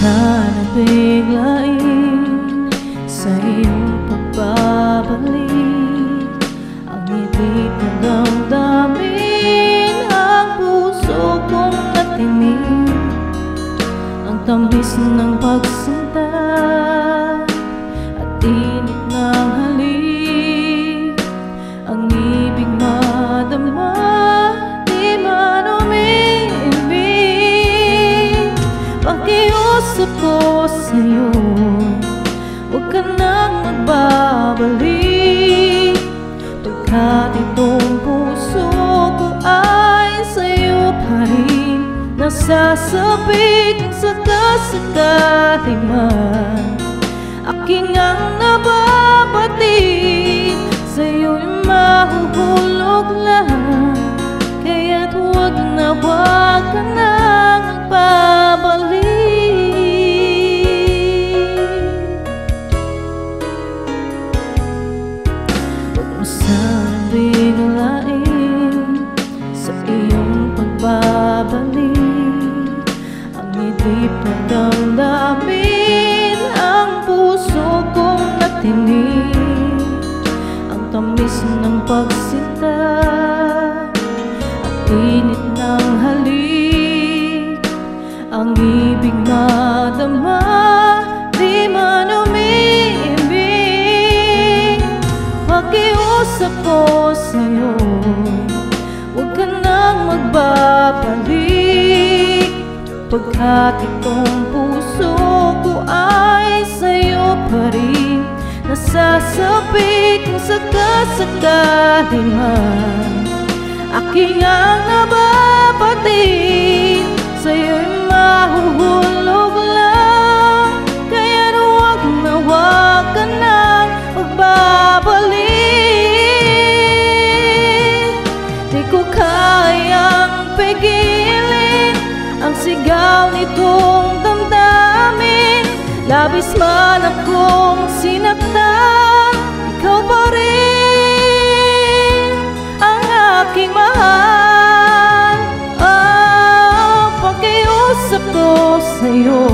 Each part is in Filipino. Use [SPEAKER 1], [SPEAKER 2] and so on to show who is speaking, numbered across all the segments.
[SPEAKER 1] Sana biglain sa iyong pagbabalik ang ibig na damdamin, ang puso kong natinig, ang tamis ng pagsinta at init ng halik, ang ibig madama, di man umiibig. Pakiusap ko sa'yo, huwag ka nang magbabalik, pagkat itong puso ko ay sa'yo pa rin nasasabik. Sa kasakali man aking ang nababatid, sa'yo'y mahuhulog lang, kaya't huwag na huwag ka nang magbabalik. Huwag mo sanang biglain sa iyong pagbabalik ang idip na damdamin, ang puso kong natinig, ang tamis ng pagsinta at init ng halik, ang ibig madama, di man umiibig. Pakiusap ko sa'yo, huwag ka nang magbabalik, pagkat itong puso ko ay sa'yo pa rin nasasabik. Kung sakasakali man aking ang nababatid, sa'yo'y mahuhulog lang, kaya't huwag na huwag ka nang magbabalik. Di ko kayang pigilin ang sigaw nitong damdamin, labis man akong sinaktan, ikaw pa rin ang aking mahal. Pakiusap ko sa'yo,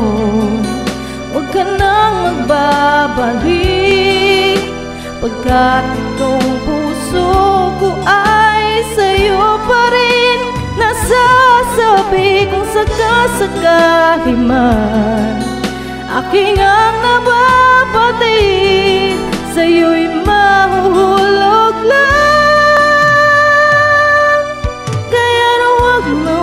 [SPEAKER 1] huwag ka nang magbabalik, pagkat itong puso ko ay sa'yo pa rin nasasabi. Kung sakasakali man aking ang nababatid, sa'yo'y mahuhulog lang, kaya huwag na